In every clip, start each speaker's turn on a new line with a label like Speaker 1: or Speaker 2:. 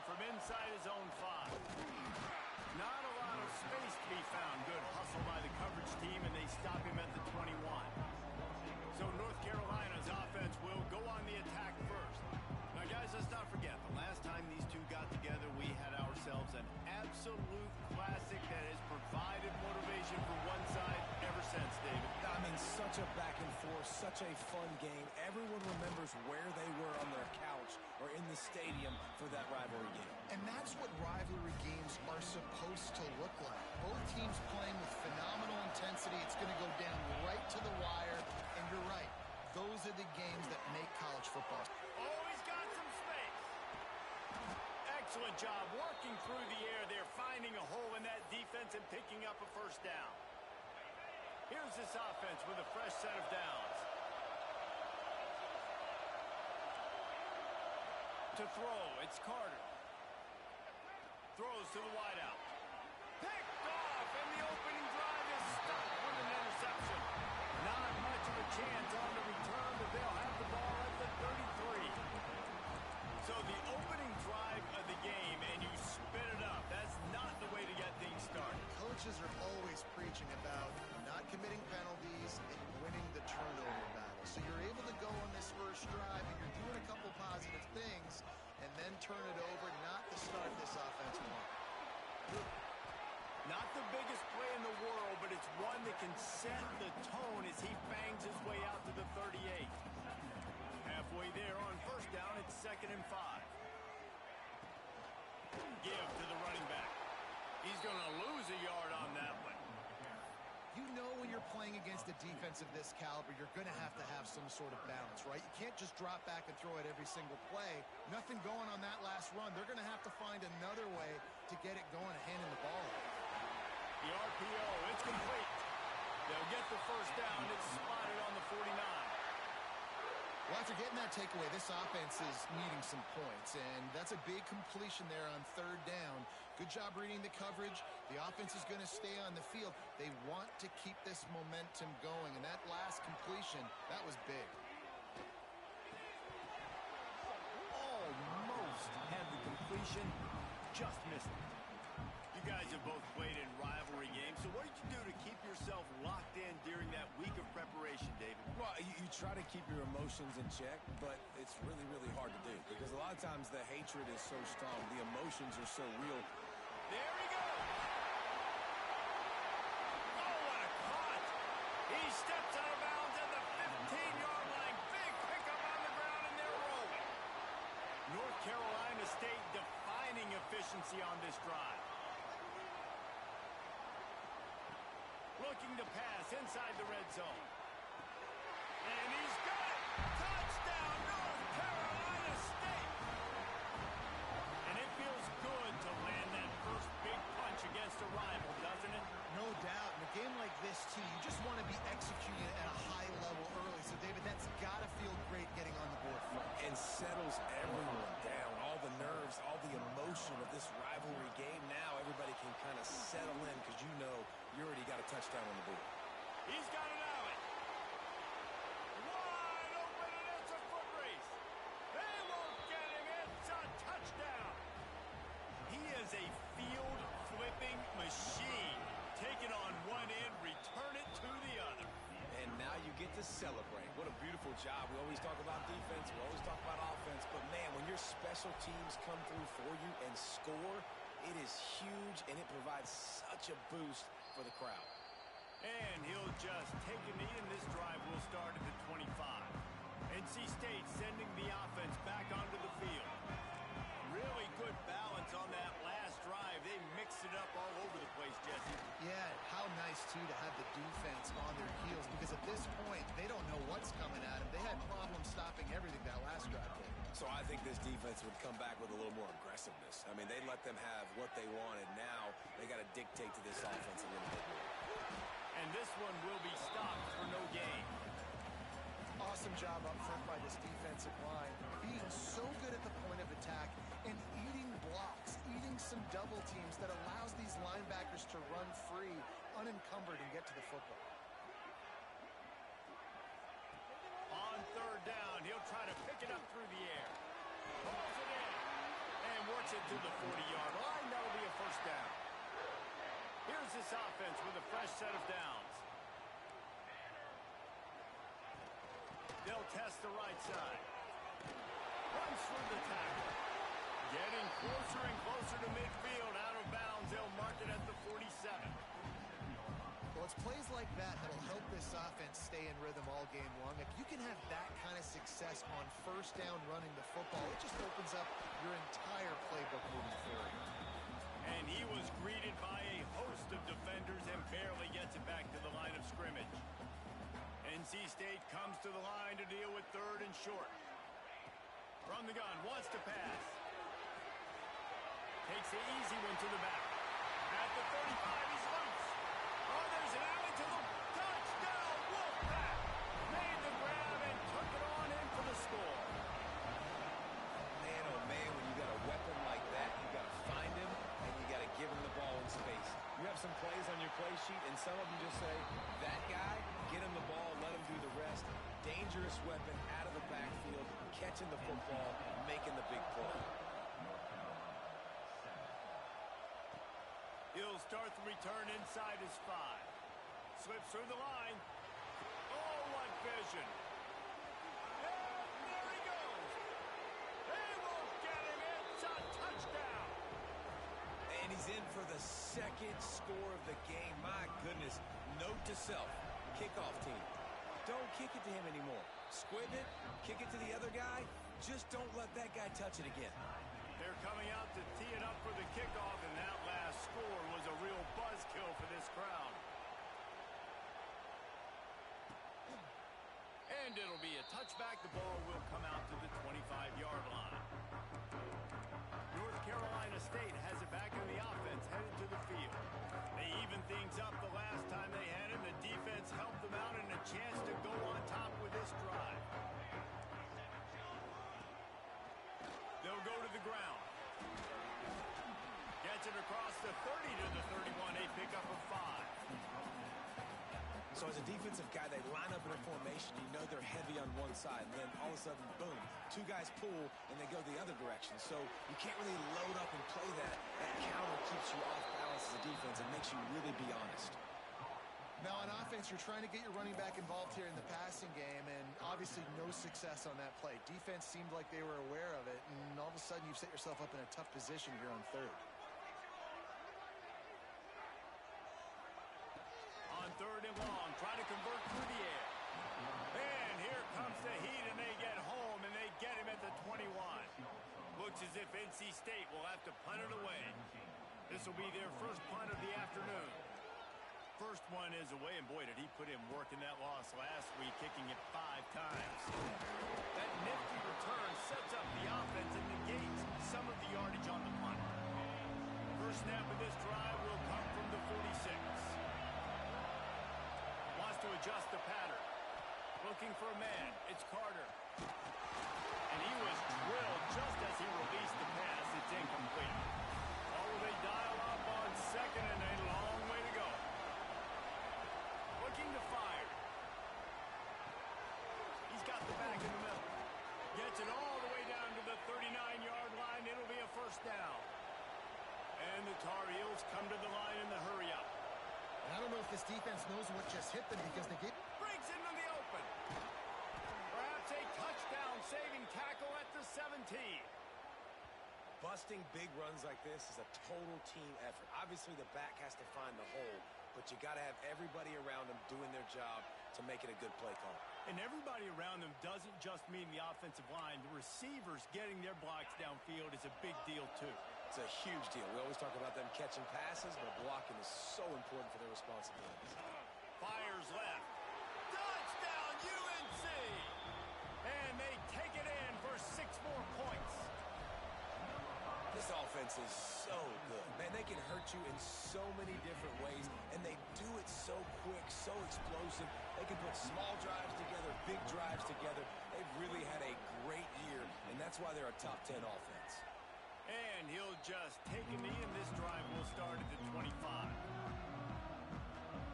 Speaker 1: from inside his own 5. Not a lot of space to be found. Good hustle by the coverage team, and they stop him at the 21. So North Carolina's offense will go on the attack first. Now, guys, let's not forget, the last time these two got together, we had ourselves an absolute classic that has provided motivation for one side ever since, David.
Speaker 2: I mean, such a back and forth, such a fun game. Everyone remembers where they were on their couch or in the stadium for that rivalry game.
Speaker 3: And that's what rivalry games are supposed to look like. Both teams playing with phenomenal intensity. It's going to go down right to the wire. And you're right. Those are the games that make college football.
Speaker 1: Oh, he's got some space. Excellent job working through the air there, finding a hole in that defense and picking up a first down. Here's this offense with a fresh set of downs. To throw, it's Carter. Throws to the wideout. Picked off, and the opening drive is stopped with an interception. Not much of a chance on the return, but they'll have the ball at the 33. So the opening drive of the game, and you spit it up. That's not the way to get things started.
Speaker 3: Coaches are always preaching about not committing penalties and winning the turnover battle. So you're able to go on this first drive, and you're doing a couple positive things, and then turn it over, not to start this offensive line.
Speaker 1: Not the biggest play in the world, but it's one that can set the tone as he bangs his way out to the 38. Halfway there on first down, it's 2nd and 5. Give to the running back. He's going to lose a yard on that one.
Speaker 3: You know when you're playing against a defense of this caliber, you're going to have some sort of balance, right? You can't just drop back and throw it every single play. Nothing going on that last run. They're going to have to find another way to get it going and handing the ball off.
Speaker 1: The RPO, it's complete. They'll get the first down. It's spotted on the 49.
Speaker 3: Well, after getting that takeaway, this offense is needing some points, and that's a big completion there on 3rd down. Good job reading the coverage. The offense is going to stay on the field. They want to keep this momentum going, and that last completion, that was big.
Speaker 1: Almost had the completion, just missed it. You guys have both played in rivalry games, so what did you do to keep yourself locked in during that week of preparation, David?
Speaker 2: Well, you try to keep your emotions in check, but it's really, really hard to do because a lot of times the hatred is so strong. The emotions are so real.
Speaker 1: There he goes. Oh, what a catch. He steps out of bounds at the 15-yard line. Big pickup on the ground, and they're rolling. North Carolina State defining efficiency on this drive. Looking to pass inside the red zone. And he's got it! Touchdown, North Carolina State! And it feels good to land that first big punch against a rival, doesn't it?
Speaker 3: No doubt. In a game like this, too, you just want to be executing at a high level early. So, David, that's got to feel great getting on the board first.
Speaker 2: And settles everyone down. All the nerves, all the emotion of this rivalry game. Now everybody can kind of settle in because you know you already got a touchdown on the board.
Speaker 1: He's got an alley. Wide open, and it's a foot race. They won't get him. It's a touchdown. He is a field-flipping machine. Take it on one end, return it to the other.
Speaker 2: And now you get to celebrate. What a beautiful job. We always talk about defense. We always talk about offense. But, man, when your special teams come through for you and score, it is huge, and it provides such a boost for the crowd.
Speaker 1: And he'll just take a knee, and this drive will start at the 25. NC State sending the offense back onto the field. Really good balance on that last drive. They mixed it up all over the place, Jesse.
Speaker 3: Yeah, how nice, too, to have the defense on their heels because at this point, they don't know what's coming at them. They had problems stopping everything that last drive did.
Speaker 2: So I think this defense would come back with a little more aggressiveness. I mean, they let them have what they wanted. Now they got to dictate to this offense a little bit more.
Speaker 1: And this one will be stopped for no gain.
Speaker 3: Awesome job up front by this defensive line, being so good at the point of attack and eating blocks, eating some double teams that allows these linebackers to run free, unencumbered, and get to the football.
Speaker 1: On 3rd down, he'll try to pick it up through the air. Pulls it in and works it to the 40-yard line. That'll be a first down. Here's this offense with a fresh set of downs. They'll test the right side. Runs through the tackle. Getting closer and closer to midfield. Out of bounds. They'll mark it at the 47.
Speaker 3: Well, it's plays like that that'll help this offense stay in rhythm all game long. If you can have that kind of success on first down running the football, it just opens up your entire playbook moving forward.
Speaker 1: And he was greeted by a host of defenders and barely gets it back to the line of scrimmage. NC State comes to the line to deal with third and short. From the gun, wants to pass. Takes the easy one to the back. At the 35, he's loose. Oh, there's an alley to the touchdown. Wolfpack made the grab and took it on in for the score.
Speaker 2: Man, oh man, when you got a weapon like that, you got to find him and you got to give him the ball in space. You have some plays on your play sheet, and some of them just say, that guy, get him the ball, let him do the rest. Dangerous weapon out of the backfield, catching the football, making the big play.
Speaker 1: He'll start the return inside his 5. Slips through the line. Oh, what vision. And there he goes. They won't get him. It's a touchdown.
Speaker 2: And he's in for the second score of the game. My goodness. Note to self. Kickoff team. Don't kick it to him anymore. Squib it. Kick it to the other guy. Just don't let that guy touch it again.
Speaker 1: They're coming out to tee it up for the kickoff, and that last score was a real buzzkill for this crowd. And it'll be a touchback. The ball will come out to the 25-yard line. North Carolina State has it back on the offense, headed to the field. They evened things up the last time they had him. The defense helped them out and a chance to go on top with this drive. They'll go to the ground. Gets it across the 30 to the 31. A pickup of 5.
Speaker 2: So as a defensive guy, they line up in a formation. You know they're heavy on one side. And then all of a sudden, boom, 2 guys pull, and they go the other direction. So you can't really load up and play that. That counter keeps you off balance as a defense and makes you really be honest.
Speaker 3: Now, on offense, you're trying to get your running back involved here in the passing game, and obviously no success on that play. Defense seemed like they were aware of it, and all of a sudden you've set yourself up in a tough position here on third.
Speaker 1: On third and long, trying to convert through the air. And here comes the heat, and they get home, and they get him at the 21. Looks as if NC State will have to punt it away. This will be their first punt of the afternoon. First one is away, and boy, did he put in work in that loss last week, kicking it 5 times. That nifty return sets up the offense and negates some of the yardage on the punt. First snap of this drive will come from the 46. Wants to adjust the pattern. Looking for a man. It's Carter. And he was drilled just as he released the pass. It's incomplete. Oh, they dial up on second, and a long way to go. Looking to fire. He's got the back in the middle. Gets it all the way down to the 39-yard line. It'll be a first down. And the Tar Heels come to the line in the hurry-up.
Speaker 3: I don't know if this defense knows what just hit them because they get...
Speaker 1: Breaks into the open. Perhaps a touchdown-saving tackle at the 17.
Speaker 2: Busting big runs like this is a total team effort. Obviously, the back has to find the hole, but you got to have everybody around them doing their job to make it a good play call.
Speaker 1: And everybody around them doesn't just mean the offensive line. The receivers getting their blocks downfield is a big deal, too.
Speaker 2: It's a huge deal. We always talk about them catching passes, but blocking is so important for their responsibilities.
Speaker 1: Fires left. Touchdown, UNC! And they take it in for 6 more points.
Speaker 2: This offense is so good. Man, they can hurt you in so many different ways, and they do it so quick, so explosive. They can put small drives together, big drives together. They've really had a great year, and that's why they're a top 10 offense.
Speaker 1: And he'll just take a knee, and this drive will start at the 25.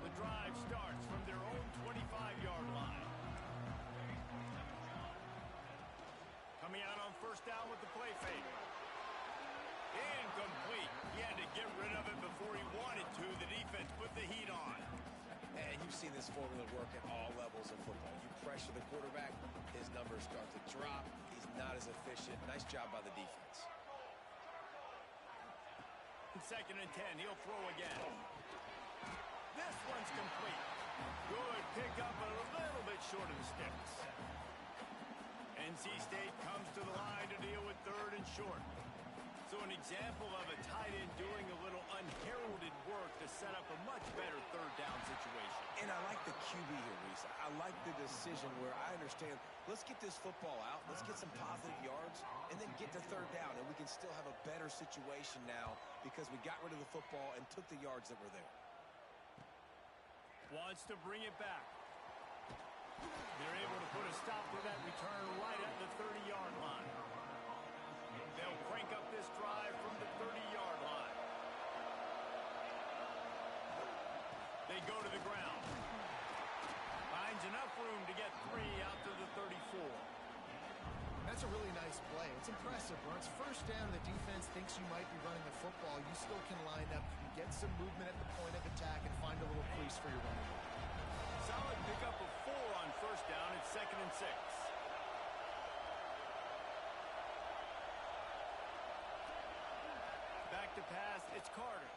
Speaker 1: The drive starts from their own 25-yard line. Coming out on first down with the play fake. with the heat on.
Speaker 2: And you've seen this formula work at all levels of football. You pressure the quarterback, his numbers start to drop. He's not as efficient. Nice job by the defense.
Speaker 1: 2nd and 10, he'll throw again. This one's complete. Good pickup, but a little bit short of the sticks. NC State comes to the line to deal with 3rd and short. So an example of a tight end doing a little unheralded work to set up a much better 3rd down situation.
Speaker 2: And I like the QB here, Reese. I like the decision where I understand, let's get this football out, let's get some positive yards, and then get to 3rd down, and we can still have a better situation now because we got rid of the football and took the yards that were there.
Speaker 1: Wants to bring it back. They're able to put a stop to that return right at the 30-yard line. They'll crank up this drive from the 30-yard line. They go to the ground. Finds enough room to get 3 out to the 34.
Speaker 3: That's a really nice play. It's impressive. When it's 1st down, the defense thinks you might be running the football. You still can line up, you can get some movement at the point of attack and find a little crease for your running back.
Speaker 1: Solid pickup of 4 on 1st down. It's 2nd and 6. Back to pass, it's Carter.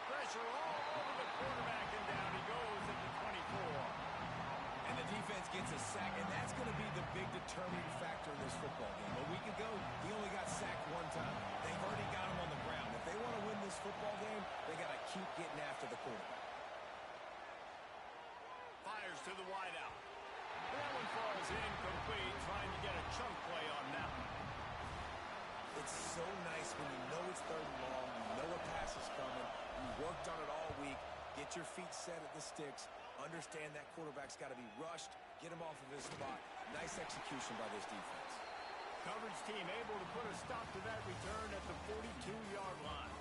Speaker 1: Pressure all over the quarterback, and down he goes at the 24.
Speaker 2: And the defense gets a sack, and that's going to be the big determining factor in this football game. A week ago, he only got sacked 1 time. They've already got him on the ground. If they want to win this football game, they got to keep getting after the quarterback.
Speaker 1: Fires to the wideout. That one falls incomplete, trying to get a chunk play on that one.
Speaker 2: It's so nice when you know it's 3rd and long, you know a pass is coming, you worked on it all week, get your feet set at the sticks, understand that quarterback's got to be rushed, get him off of his spot. Nice execution by this defense.
Speaker 1: Coverage team able to put a stop to that return at the 42-yard line.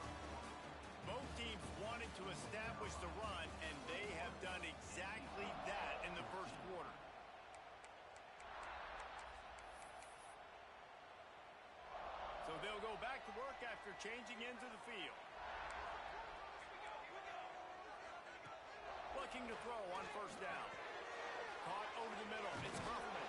Speaker 1: Both teams wanted to establish the run, and they have done exactly that in the 1st quarter. So they'll go back to work after changing into the field. Looking to throw on 1st down. Caught over the middle. It's Hoffman.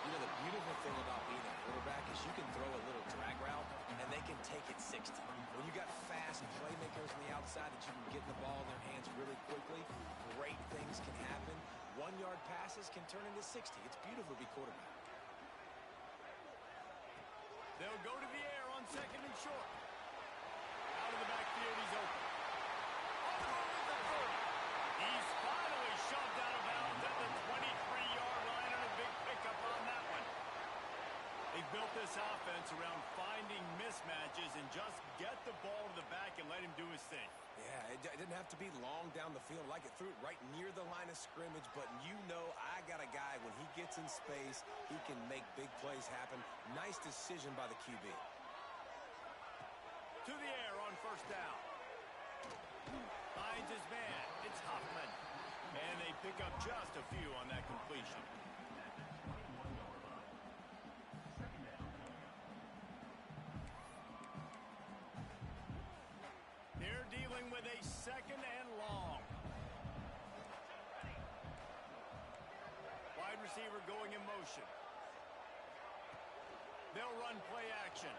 Speaker 2: You know, the beautiful thing about being a quarterback is you can throw a little drag route, and they can take it 60. When you got fast playmakers on the outside that you can get the ball in their hands really quickly, great things can happen. 1-yard passes can turn into 60. It's beautiful to be quarterback.
Speaker 1: They'll go to the air on 2nd and short. Out of the backfield, he's open. On the move at the 30. He's finally shoved out of bounds at the 23-yard line, and a big pickup on that one. They built this offense around finding mismatches and just get the ball to the back and let him do his thing.
Speaker 2: Yeah, it didn't have to be long down the field. Like it threw it right near the line of scrimmage, but you know I got a guy, when he gets in space, he can make big plays happen. Nice decision by the QB.
Speaker 1: To the air on 1st down. Finds his man. It's Hoffman. And they pick up just a few on that completion. They're dealing with a 2nd and long. Wide receiver going in motion. They'll run play action.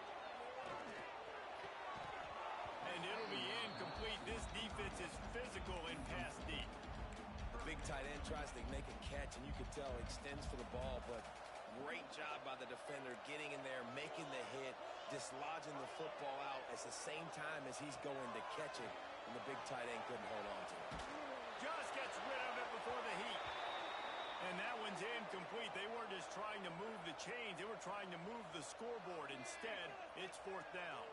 Speaker 1: And it'll be incomplete. This defense is physical in pass deep.
Speaker 2: Big tight end tries to make a catch, and you can tell he extends for the ball, but great job by the defender getting in there, making the hit, dislodging the football out at the same time as he's going to catch it, and the big tight end couldn't hold on to it.
Speaker 1: Just gets rid of it before the heat. And that one's incomplete. They weren't just trying to move the chains. They were trying to move the scoreboard. Instead, it's 4th down.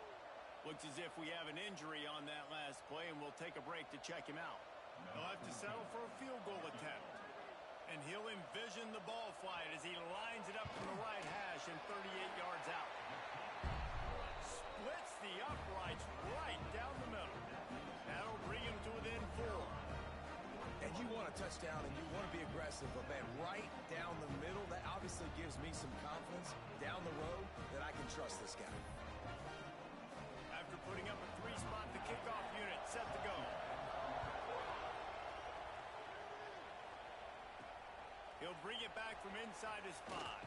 Speaker 1: Looks as if we have an injury on that last play, and we'll take a break to check him out. He'll have to settle for a field goal attempt. And he'll envision the ball flight as he lines it up from the right hash and 38 yards out. Splits the uprights right down the middle. That'll bring him to within 4.
Speaker 2: And you want a touchdown and you want to be aggressive, but man, right down the middle, that obviously gives me some confidence down the road that I can trust this guy.
Speaker 1: after putting up a three-spot. The kickoff unit set to go. He'll bring it back from inside his spot.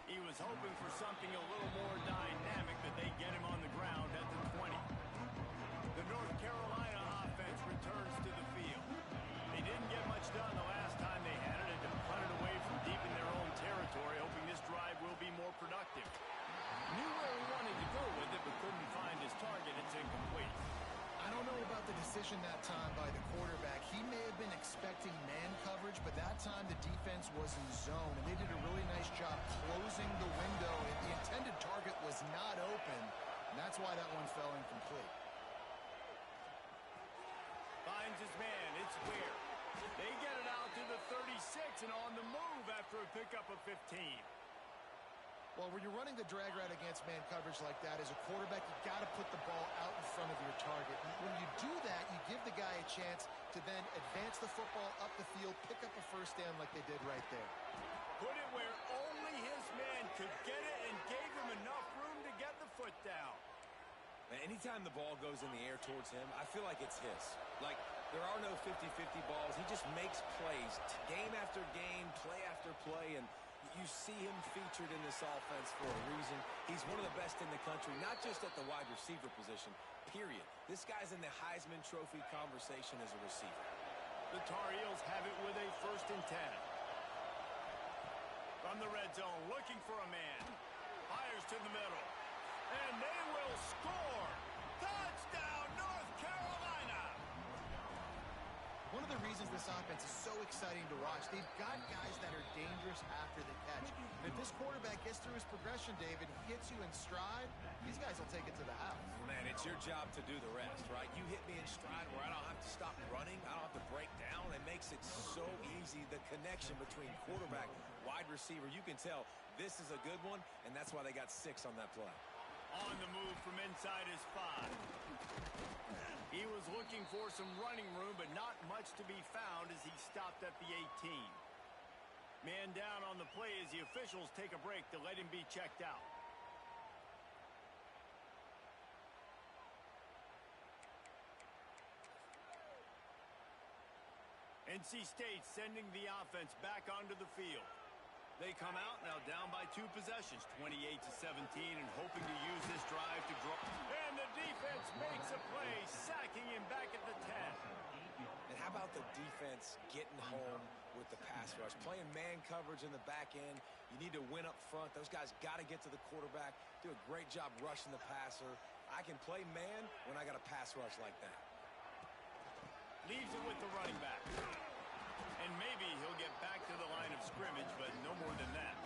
Speaker 1: He was hoping for something a little more dynamic, but they get him on the ground at the 20. The North Carolina offense returns to the field. They didn't get much done the last time they had it, and to punt it away from deep in their own territory, hoping this drive will be more productive. Knew where he wanted to go with it, but couldn't find his target. It's incomplete.
Speaker 3: I don't know about the decision that time by the quarterback. He may have been expecting man coverage, but that time the defense was in zone, and they did a really nice job closing the window. And the intended target was not open, and that's why that one fell incomplete.
Speaker 1: Finds his man. It's Ware. They get it out to the 36 and on the move after a pickup of 15.
Speaker 3: Well, when you're running the drag route against man coverage like that, as a quarterback, you got to put the ball out in front of your target. When you do that, you give the guy a chance to then advance the football up the field, pick up a first down like they did right there.
Speaker 1: Put it where only his man could get it and gave him enough room to get the foot down.
Speaker 2: Man, anytime the ball goes in the air towards him, I feel like it's his. Like, there are no 50-50 balls. He just makes plays game after game, play after play, and you see him featured in this offense for a reason. He's one of the best in the country, not just at the wide receiver position, period. This guy's in the Heisman Trophy conversation as a receiver.
Speaker 1: The Tar Heels have it with a 1st and 10. From the red zone, looking for a man. Fires to the middle. And they will score. Touchdown, North Carolina!
Speaker 3: One of the reasons this offense is so exciting to watch, they've got guys that are dangerous after the catch. And if this quarterback gets through his progression, David, he hits you in stride, these guys will take it to the house.
Speaker 2: Man, it's your job to do the rest, right? You hit me in stride where I don't have to stop running. I don't have to break down. It makes it so easy. The connection between quarterback, wide receiver, you can tell this is a good one, and that's why they got 6 on that play.
Speaker 1: On the move from inside his 5. He was looking for some running room, but not much to be found as he stopped at the 18. Man down on the play as the officials take a break to let him be checked out. NC State sending the offense back onto the field. They come out now down by 2 possessions, 28-17, and hoping to use this drive to draw. And the defense makes a play, sacking him back at the 10.
Speaker 2: And how about the defense getting home with the pass rush? Playing man coverage in the back end. You need to win up front. Those guys got to get to the quarterback, do a great job rushing the passer. I can play man when I got a pass rush like that.
Speaker 1: Leaves it with the running back. And maybe he'll get back to the line of scrimmage, but no more than that.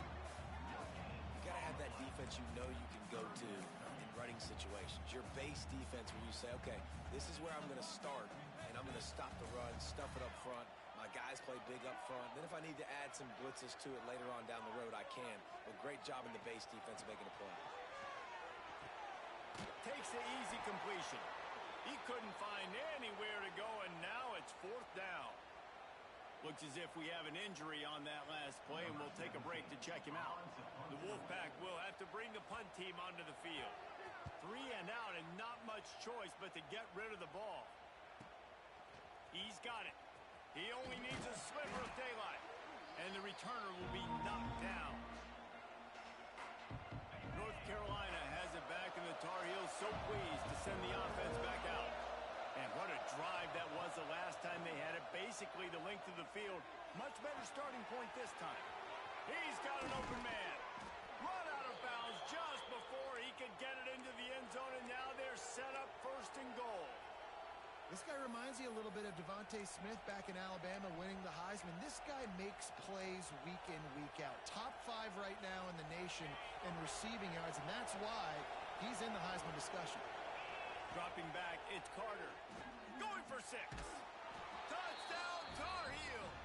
Speaker 2: You got to have that defense you know you can go to in running situations. Your base defense where you say, okay, this is where I'm going to start, and I'm going to stop the run, stuff it up front. My guys play big up front. Then if I need to add some blitzes to it later on down the road, I can. But great job in the base defense making a play.
Speaker 1: Takes the easy completion. He couldn't find anywhere to go, and now it's 4th down. Looks as if we have an injury on that last play, and we'll take a break to check him out. The Wolfpack will have to bring the punt team onto the field. 3 and out, and not much choice but to get rid of the ball. He's got it. He only needs a sliver of daylight, and the returner will be knocked down. North Carolina has it back, and the Tar Heels so pleased to send the offense back out. And what a drive that was the last time they had it. Basically the length of the field. Much better starting point this time. He's got an open man. Run out of bounds just before he could get it into the end zone, and now they're set up 1st and goal.
Speaker 3: This guy reminds you a little bit of Devontae Smith back in Alabama winning the Heisman. This guy makes plays week in, week out. Top 5 right now in the nation in receiving yards, and that's why he's in the Heisman discussion.
Speaker 1: Dropping back, it's Carter. Going for 6. Touchdown, Tar Heels.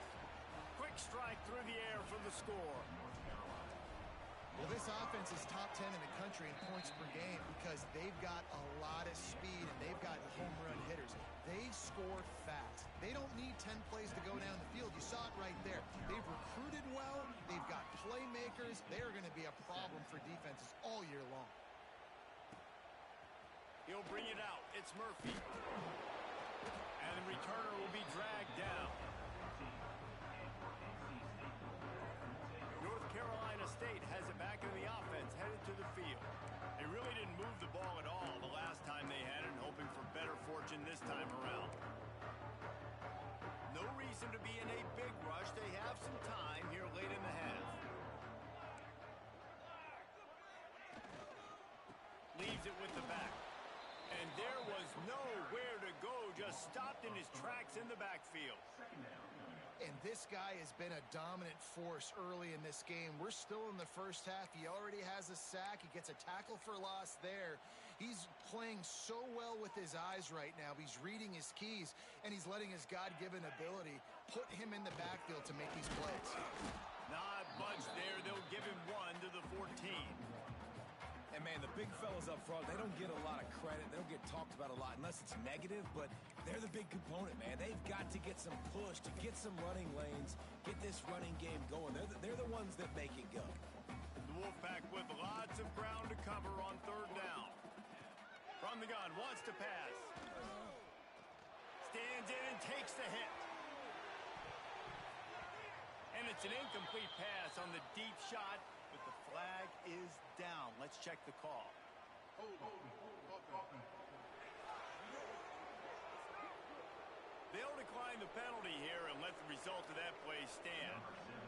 Speaker 1: Quick strike through the air for the score.
Speaker 3: Well, this offense is top 10 in the country in points per game because they've got a lot of speed and they've got home run hitters. They score fast. They don't need 10 plays to go down the field. You saw it right there. They've recruited well. They've got playmakers. They are going to be a problem for defenses all year long.
Speaker 1: He'll bring it out. It's Murphy. And the returner will be dragged down. North Carolina State has it back in the offense, headed to the field. They really didn't move the ball at all the last time they had it, hoping for better fortune this time around. No reason to be in a big rush. They have some time here late in the half. Leaves it with the back. And there was nowhere to go, just stopped in his tracks in the backfield.
Speaker 3: And this guy has been a dominant force early in this game. We're still in the first half. He already has a sack. He gets a tackle for loss there. He's playing so well with his eyes right now. He's reading his keys, and he's letting his God-given ability put him in the backfield to make these plays.
Speaker 1: Not much there. They'll give him 1 to the 14.
Speaker 2: And, man, the big fellas up front, they don't get a lot of credit. They don't get talked about a lot unless it's negative, but they're the big component, man. They've got to get some push, to get some running lanes, get this running game going. They're the ones that make it go.
Speaker 1: The Wolfpack with lots of ground to cover on third down. From the gun, wants to pass. Stands in and takes the hit. And it's an incomplete pass on the deep shot. But the flag is down. Let's check the call. They'll decline the penalty here and let the result of that play stand.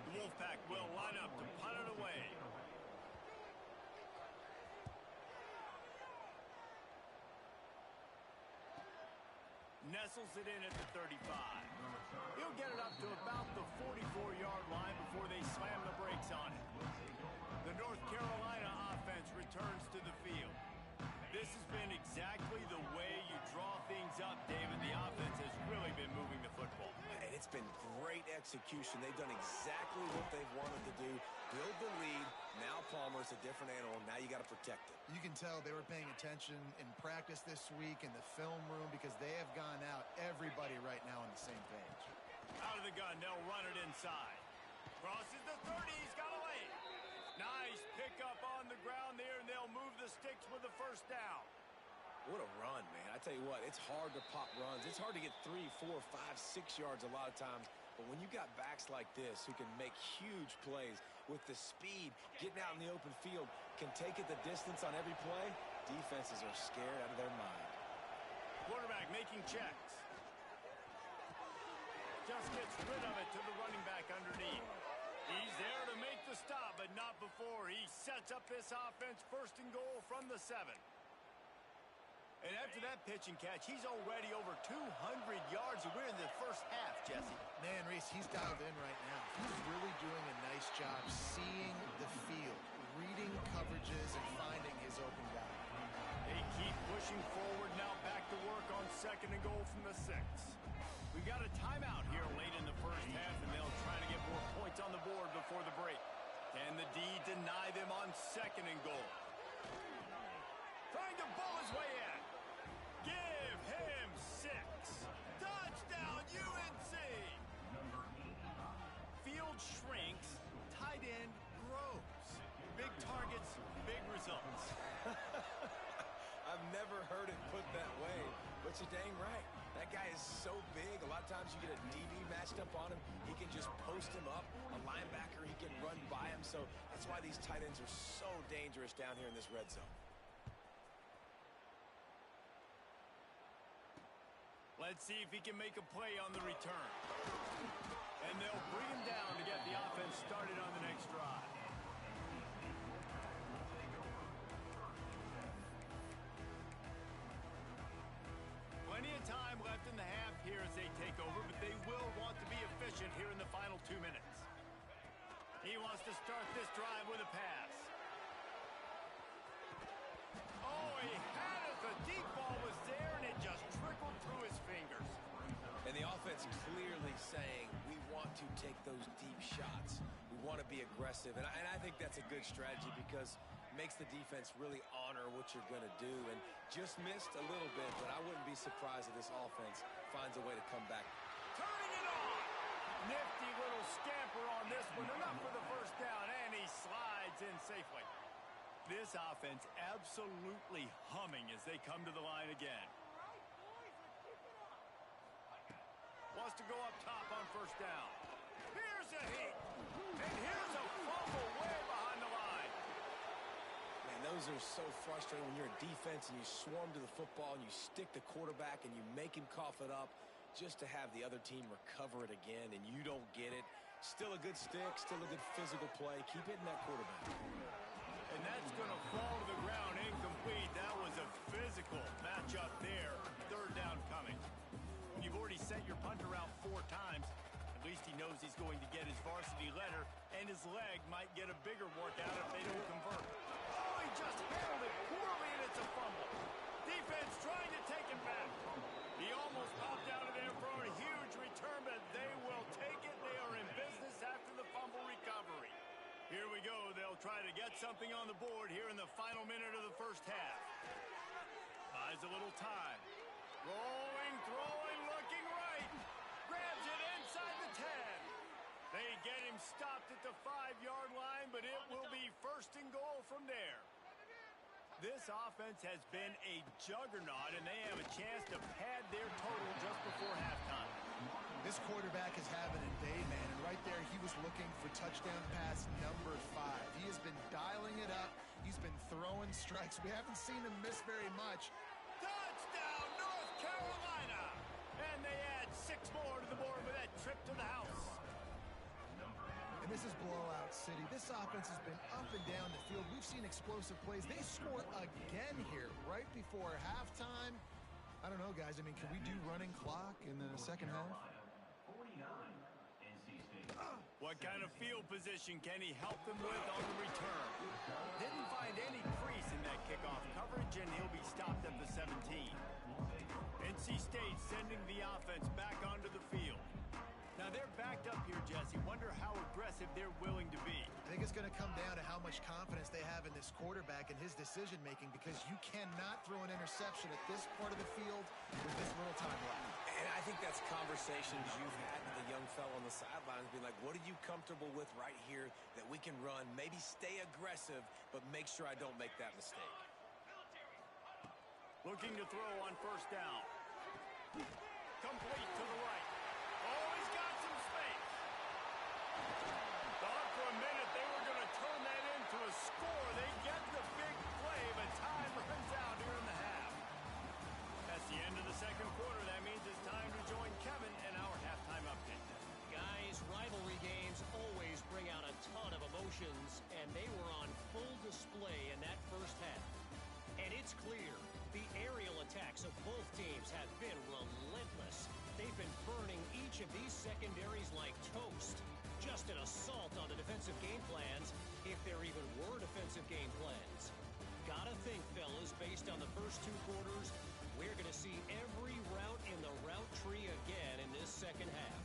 Speaker 1: The Wolfpack will line up to punt it away. Nestles it in at the 35. He'll get it up to about the 44-yard line before they slam the brakes on it. The North Carolina offense returns to the field. This has been exactly the way you draw things up, David. The offense has really been moving the football.
Speaker 2: And it's been great execution. They've done exactly what they've wanted to do. Build the lead. Now Palmer's a different animal. Now you got to protect it.
Speaker 3: You can tell they were paying attention in practice this week in the film room because they have gone out, everybody right now on the same page.
Speaker 1: Out of the gun, they'll run it inside. Crosses the 30, he's got a lane. Nice pickup on the ground there, and they'll move the sticks with the first down.
Speaker 2: What a run, man. I tell you what, it's hard to pop runs. It's hard to get 3, 4, 5, 6 yards a lot of times. But when you got backs like this who can make huge plays with the speed, getting out in the open field, can take it the distance on every play, defenses are scared out of their mind.
Speaker 1: Quarterback making checks. Just gets rid of it to the running back underneath. He's there to make the stop, but not before. He sets up this offense first and goal from the 7. And after that pitch and catch, he's already over 200 yards. We're in the first half, Jesse.
Speaker 3: Man, Reese, he's dialed in right now. He's really doing a nice job seeing the field, reading coverages, and finding his open guy.
Speaker 1: They keep pushing forward now, back to work on second and goal from the 6. We've got a timeout here late in the first half, and they'll try to get more points on the board before the break. Can the D deny them on second and goal? Trying to bull his way in. Give him 6. Touchdown, UNC! Field shrinks, tight end grows. Big targets, big results.
Speaker 2: I've never heard it put that way, but you're dang right. That guy is so big. A lot of times you get a DB matched up on him. He can just post him up. A linebacker, he can run by him. So that's why these tight ends are so dangerous down here in this red zone.
Speaker 1: Let's see if he can make a play on the return. And they'll bring him down to get the offense started on the next drive. Plenty of time left in the half here as they take over, but they will want to be efficient here in the final 2 minutes. He wants to start this drive with a pass. Oh, he had it. The deep ball was there, and it just trickled through his fingers.
Speaker 2: And the offense clearly saying, we want to take those deep shots. We want to be aggressive. And I think that's a good strategy because it makes the defense really honor what you're going to do. And just missed a little bit, but I wouldn't be surprised if this offense finds a way to come back.
Speaker 1: Turning it on. Nifty little scamper on this one. Enough for the first down, and he slides in safely. This offense absolutely humming as they come to the line again. Wants to go up top on first down. Here's a hit. And here's a fumble way behind the line.
Speaker 2: Man, those are so frustrating when you're a defense and you swarm to the football and you stick the quarterback and you make him cough it up just to have the other team recover it again and you don't get it. Still a good stick, still a good physical play. Keep hitting that quarterback.
Speaker 1: And that's going to fall to the ground incomplete. That was a physical matchup there. Third down coming. When you've already sent your punter out 4 times, at least he knows he's going to get his varsity letter, and his leg might get a bigger workout if they don't convert. Oh, he just handled it poorly, and it's a fumble. Defense trying to take him back. He almost popped out of there for a huge return, but they will take it. They are in business after the fumble recovery. Here we go. They'll try to get something on the board here in the final minute of the first half. Buys a little time. Rolling, throwing, looking right. Grabs it inside the 10. They get him stopped at the 5-yard line, but it will be first and goal from there. This offense has been a juggernaut, and they have a chance to pad their total just before halftime.
Speaker 3: This quarterback is having a day, man, and right there he was looking for touchdown pass number 5. He has been dialing it up. He's been throwing strikes. We haven't seen him miss very much.
Speaker 1: Touchdown, North Carolina! And they add 6 more to the board with that trip to the house.
Speaker 3: And this is blowout city. This offense has been up and down the field. We've seen explosive plays. They score again here right before halftime. I don't know, guys. I mean, can we do running clock in the second half?
Speaker 1: What kind of field position can he help them with on the return? Didn't find any crease in that kickoff coverage, and he'll be stopped at the 17. NC State sending the offense back onto the field. Now they're backed up here, Jesse. Wonder how aggressive they're willing to be.
Speaker 3: I think it's going to come down to how much confidence they have in this quarterback and his decision-making, because you cannot throw an interception at this part of the field with this little time left.
Speaker 2: And I think that's conversations you've had with the young fellow on the sidelines, being like, what are you comfortable with right here that we can run? Maybe stay aggressive, but make sure I don't make that mistake.
Speaker 1: Looking to throw on first down. Complete to the right. Oh, he's got some space. Thought for a minute they were going to turn that into a score. They get the big play, but time runs out here in the half. That's the end of the second quarter. That means it's time to join Kevin in our halftime update.
Speaker 4: Guys, rivalry games always bring out a ton of emotions, and they were on full display in that first half. And it's clear, the aerial attacks of both teams have been relentless. They've been burning each of these secondaries like toast. Just an assault on the defensive game plans, if there even were defensive game plans. Gotta think, fellas, based on the first 2 quarters, we're going to see every route in the route tree again in this second half.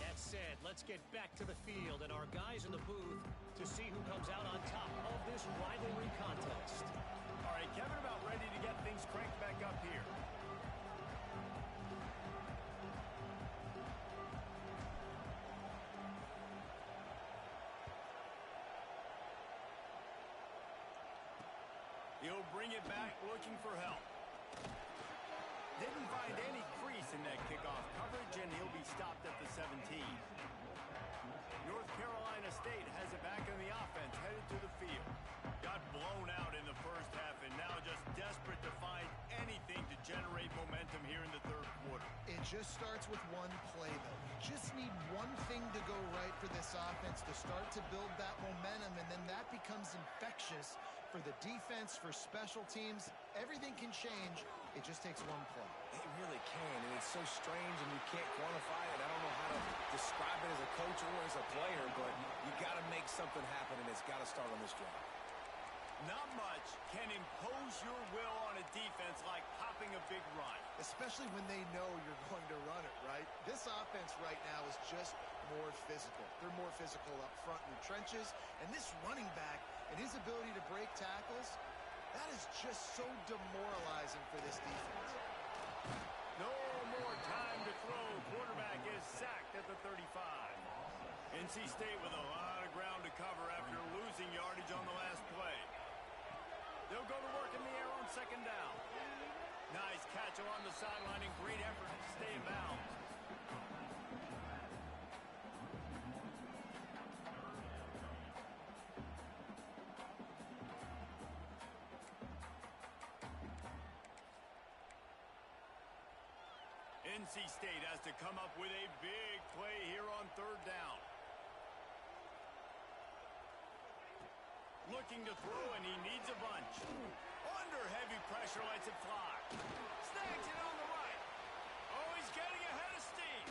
Speaker 4: That said, let's get back to the field and our guys in the booth to see who comes out on top of this rivalry contest.
Speaker 1: All right, Kevin, about ready to get things cranked back up here. He'll bring it back looking for help. Didn't find any crease in that kickoff coverage, and he'll be stopped at the 17. North Carolina State has it back on the offense, headed to the field. Got blown out in the first half, and now just desperate to find anything to generate momentum here in the third quarter.
Speaker 3: It just starts with one play, though. You just need one thing to go right for this offense to start to build that momentum, and then that becomes infectious for the defense, for special teams. Everything can change. It just takes one play.
Speaker 2: It really can, and it's so strange, and you can't quantify it. I don't know how to describe it as a coach or as a player, but you got to make something happen, and it's got to start on this drive.
Speaker 1: Not much can impose your will on a defense like popping a big run.
Speaker 3: Especially when they know you're going to run it, right? This offense right now is just more physical. They're more physical up front in the trenches, and this running back and his ability to break tackles, that is just so demoralizing for this defense.
Speaker 1: No more time to throw. Quarterback is sacked at the 35. NC State with a lot of ground to cover after losing yardage on the last play. They'll go to work in the air on second down. Nice catch along the sideline and great effort to stay in bounds. NC State has to come up with a big play here on third down. Looking to throw, and he needs a bunch. Under heavy pressure, lets it fly. Snags it on the right. Oh, he's getting ahead of steam.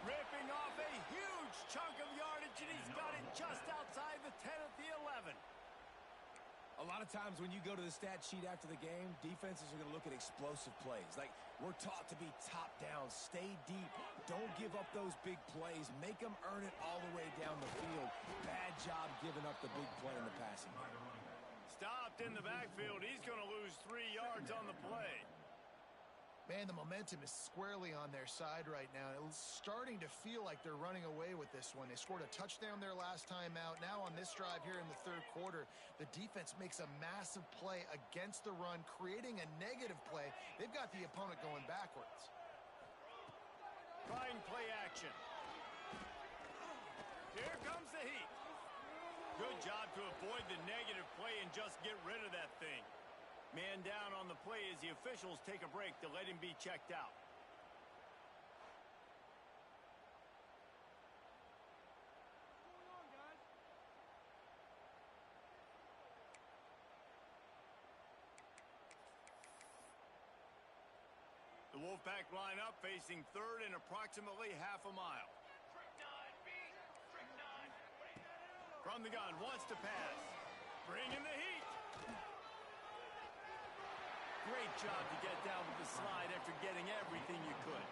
Speaker 1: Ripping off a huge chunk of yardage, and he's got it just outside the 10 at the 11.
Speaker 2: A lot of times when you go to the stat sheet after the game, defenses are going to look at explosive plays. Like, we're taught to be top down, stay deep, don't give up those big plays, make them earn it all the way down the field. Bad job giving up the big play in the passing game.
Speaker 1: Stopped in the backfield. He's going to lose 3 yards on the play.
Speaker 3: Man, the momentum is squarely on their side right now. It's starting to feel like they're running away with this one. They scored a touchdown their last time out. Now on this drive here in the third quarter, the defense makes a massive play against the run, creating a negative play. They've got the opponent going backwards.
Speaker 1: Trying play action. Here comes the heat. Good job to avoid the negative play and just get rid of that thing. Man down on the play as the officials take a break to let him be checked out. The Wolfpack line up facing third and approximately half a mile. From the gun, wants to pass. Bringing the heat. Great job to get down with the slide after getting everything you could.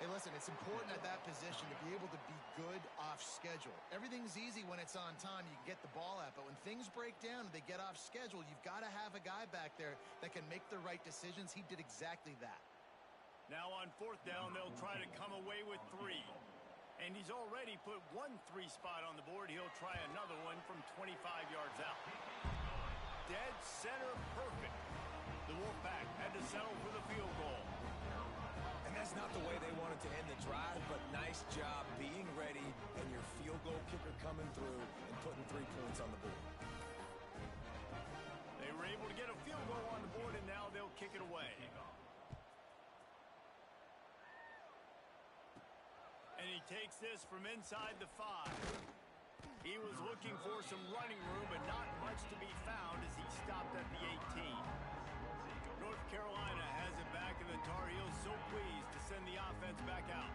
Speaker 3: Hey, listen, it's important at that position to be able to be good off schedule. Everything's easy when it's on time. You can get the ball out. But when things break down and they get off schedule, you've got to have a guy back there that can make the right decisions. He did exactly that.
Speaker 1: Now on fourth down, they'll try to come away with 3. And he's already put 1 3 spot on the board. He'll try another one from 25 yards out. Dead center perfect. The Wolfpack had to settle for the field goal.
Speaker 2: And that's not the way they wanted to end the drive, but nice job being ready and your field goal kicker coming through and putting 3 points on the board.
Speaker 1: They were able to get a field goal on the board, and now they'll kick it away. And he takes this from inside the 5. He was looking for some running room, but not much to be found as he stopped at the 18. North Carolina has it back, and the Tar Heels so pleased to send the offense back out.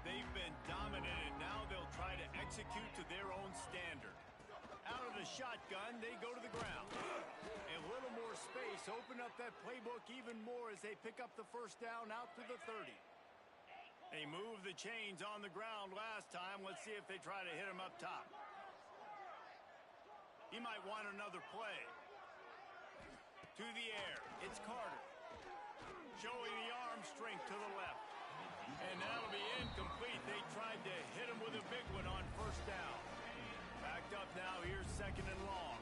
Speaker 1: They've been dominant, and now they'll try to execute to their own standard. Out of the shotgun, they go to the ground. A little more space, open up that playbook even more as they pick up the first down out to the 30. They moved the chains on the ground last time. Let's see if they try to hit him up top. He might want another play. To the air, it's Carter. Showing the arm strength to the left. And that'll be incomplete. They tried to hit him with a big one on first down. Backed up now, here's second and long.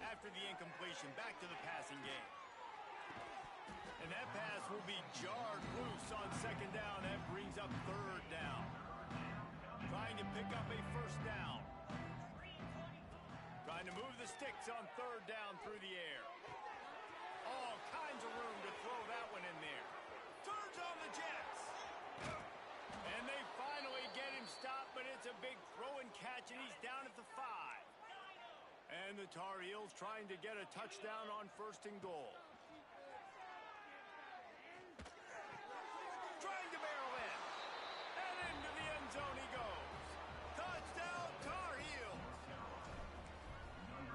Speaker 1: After the incompletion, back to the passing game. And that pass will be jarred loose on second down. That brings up third down. Trying to pick up a first down. Trying to move the sticks on third down through the air. All kinds of room to throw that one in there. Turns on the Jets. And they finally get him stopped, but it's a big throw and catch, and he's down at the 5. And the Tar Heels trying to get a touchdown on first and goal. Trying to barrel in. And into the end zone he goes. Touchdown, Tar Heels.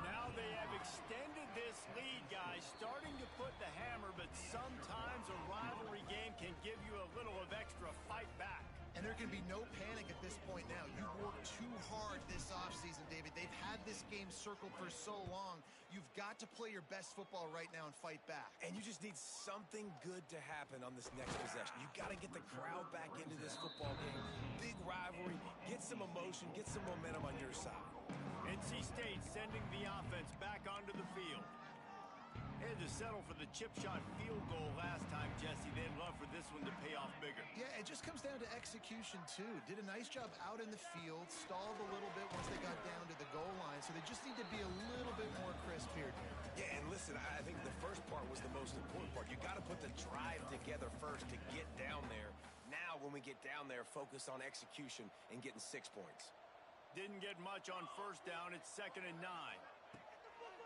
Speaker 1: Now they have extended this lead, guys, starting to put the hammer, but sometimes a rivalry game can give you a little of extra fight back.
Speaker 3: And there can be no panic at this point now. You worked too hard this offseason, David. They've had this game circled for so long. You've got to play your best football right now and fight back.
Speaker 2: And you just need something good to happen on this next possession. You've got to get the crowd back into this football game. Big rivalry. Get some emotion. Get some momentum on your side.
Speaker 1: NC State Had to settle for the chip shot field goal last time, Jesse. They'd love for this one to pay off bigger.
Speaker 3: Yeah, it just comes down to execution, too. Did a nice job out in the field, stalled a little bit once they got down to the goal line, so they just need to be a little bit more crisp here.
Speaker 2: Yeah, and listen, I think the first part was the most important part. You got to put the drive together first to get down there. Now, when we get down there, focus on execution and getting 6 points.
Speaker 1: Didn't get much on first down. It's 2nd and 9.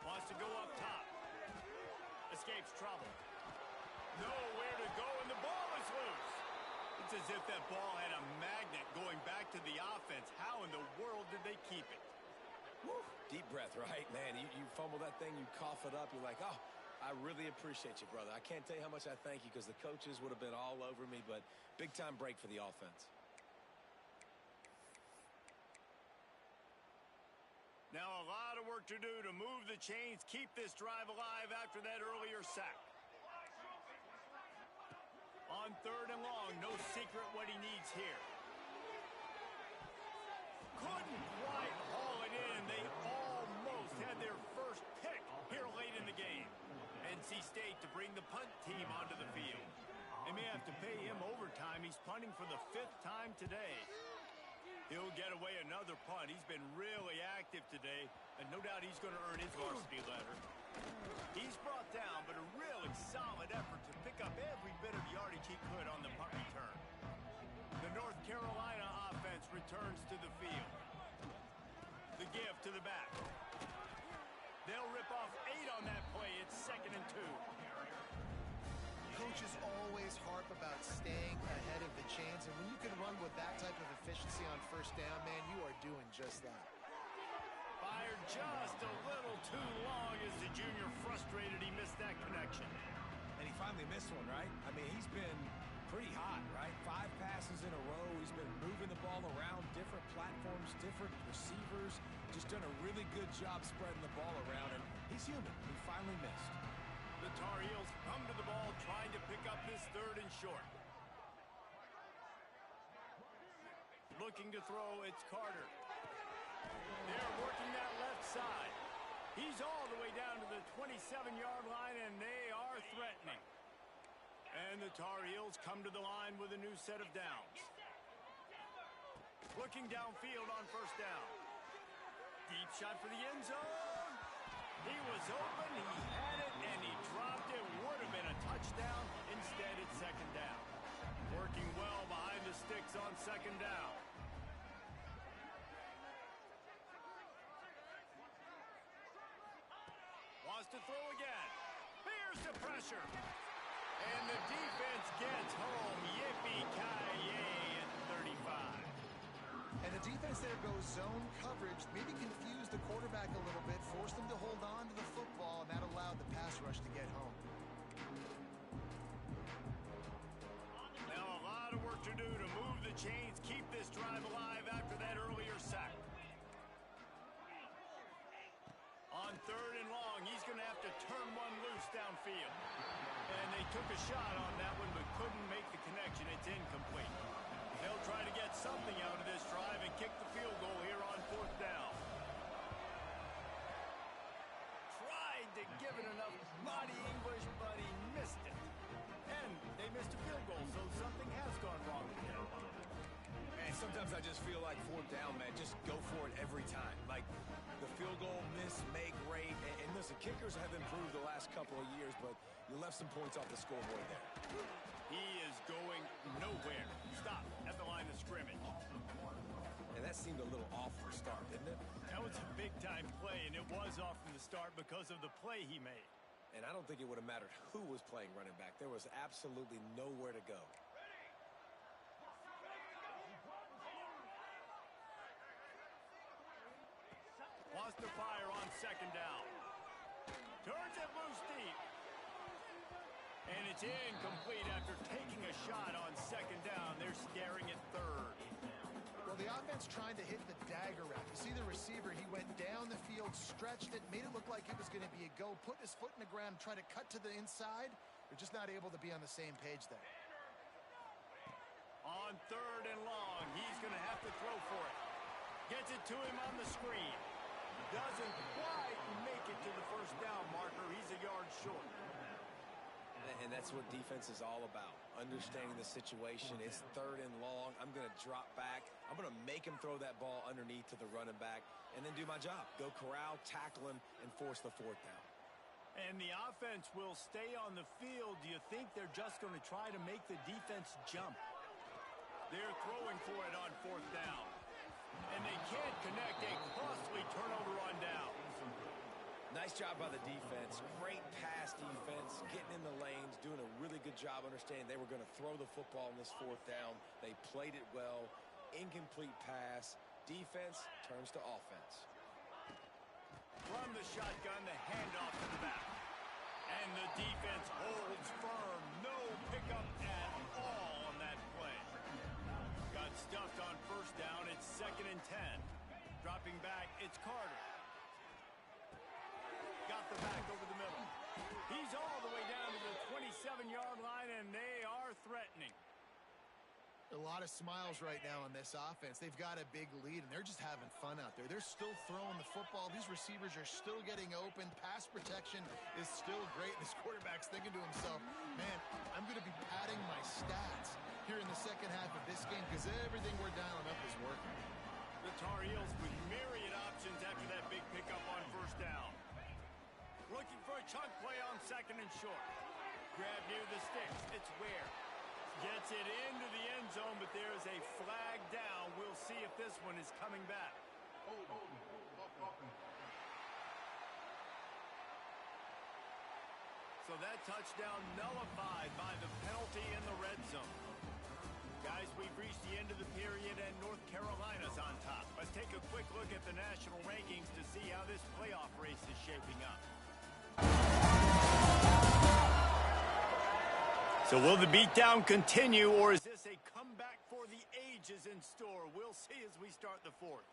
Speaker 1: Wants to go up top. Escapes trouble. Nowhere to go, and the ball is loose. It's as if that ball had a magnet going back to the offense. How in the world did they keep it?
Speaker 2: Woo. Deep breath, right? Man, you fumble that thing, you cough it up, you're like, oh, I really appreciate you, brother. I can't tell you how much I thank you because the coaches would have been all over me, but big-time break for the offense.
Speaker 1: Now a lot of work to do to move the chains, keep this drive alive after that earlier sack. On 3rd and long, no secret what he needs here. Couldn't quite haul it in. They almost had their first pick here late in the game. NC State to bring the punt team onto the field. They may have to pay him overtime. He's punting for the 5th time today. He'll get away another punt. He's been really active today, and no doubt he's going to earn his varsity letter. He's brought down, but a really solid effort to pick up every bit of yardage he could on the punt return. The North Carolina offense returns to the field. The give to the back. They'll rip off 8 on that play. It's 2nd and 2.
Speaker 3: Coaches always harp about staying ahead of the chains, and when you can run with that type of efficiency on first down, man, you are doing just that.
Speaker 1: Fired just a little too long as the junior frustrated he missed that connection.
Speaker 2: And he finally missed one, right? I mean, he's been pretty hot, right? 5 passes in a row. He's been moving the ball around, different platforms, different receivers. Just done a really good job spreading the ball around, and he's human. He finally missed.
Speaker 1: The Tar Heels come to the ball trying to pick up this 3rd and short. Looking to throw, it's Carter. They're working that left side. He's all the way down to the 27-yard line, and they are threatening. And the Tar Heels come to the line with a new set of downs. Looking downfield on first down. Deep shot for the end zone. He was open, he had it, and he dropped it. Would have been a touchdown. Instead, it's 2nd down. Working well behind the sticks on 2nd down. Wants to throw again. Here's the pressure. And the defense gets home. Yippee-ki-yay at 35.
Speaker 3: And the defense there goes zone coverage, maybe confused the quarterback a little bit, forced him to hold on to the football, and that allowed the pass rush to get home.
Speaker 1: Now a lot of work to do to move the chains, keep this drive alive after that earlier sack. On 3rd and long, he's going to have to turn one loose downfield. And they took a shot on that one, but couldn't make the connection. It's incomplete. They'll try to get something out of this drive and kick the field goal here on 4th down. Tried to give it enough body English, but he missed it. And they missed a field goal, so something has gone wrong here.
Speaker 2: Man, sometimes I just feel like 4th down, man, just go for it every time. Like, the field goal, miss, make, rate. And listen, kickers have improved the last couple of years, but you left some points off the scoreboard there.
Speaker 1: He is going nowhere. Stop at the line of scrimmage.
Speaker 2: And that seemed a little off from the start, didn't it?
Speaker 1: That was a big-time play, and it was off from the start because of the play he made.
Speaker 2: And I don't think it would have mattered who was playing running back. There was absolutely nowhere to go.
Speaker 1: Wants to fire on 2nd down. Turns it loose deep. And it's incomplete after taking a shot on 2nd down. They're staring at 3rd.
Speaker 3: Well, the offense trying to hit the dagger route. You see the receiver, he went down the field, stretched it, made it look like it was going to be a go, put his foot in the ground, tried to cut to the inside. They're just not able to be on the same page there.
Speaker 1: On 3rd and long, he's going to have to throw for it. Gets it to him on the screen. Doesn't quite make it to the first first down marker. He's a yard short.
Speaker 2: And that's what defense is all about, understanding the situation. It's 3rd and long. I'm going to drop back. I'm going to make him throw that ball underneath to the running back and then do my job. Go corral, tackle him, and force the 4th down.
Speaker 1: And the offense will stay on the field. Do you think they're just going to try to make the defense jump? They're throwing for it on 4th down. And they can't connect. A costly turnover on down.
Speaker 2: Nice job by the defense. Great pass defense, getting in the lanes, doing a really good job understanding they were going to throw the football in this 4th down. They played it well. Incomplete pass. Defense turns to offense.
Speaker 1: From the shotgun, the handoff to the back. And the defense holds firm. No pickup at all on that play. Got stuffed on 1st down. It's 2nd and 10. Dropping back, it's Carter. Got the back over the middle. He's all the way down to the 27-yard line, and they are threatening.
Speaker 3: A lot of smiles right now on this offense. They've got a big lead, and they're just having fun out there. They're still throwing the football. These receivers are still getting open. Pass protection is still great. This quarterback's thinking to himself, man, I'm going to be padding my stats here in the second half of this game because everything we're dialing up is working.
Speaker 1: The Tar Heels with myriad options after that big pickup on 1st down. Looking for a chunk play on 2nd and short. Grab near the sticks. It's Ware. Gets it into the end zone, but there is a flag down. We'll see if this one is coming back. So that touchdown nullified by the penalty in the red zone. Guys, we've reached the end of the period, and North Carolina's on top. Let's take a quick look at the national rankings to see how this playoff race is shaping up. So will the beatdown continue, or is this a comeback for the ages in store? We'll see as we start the 4th.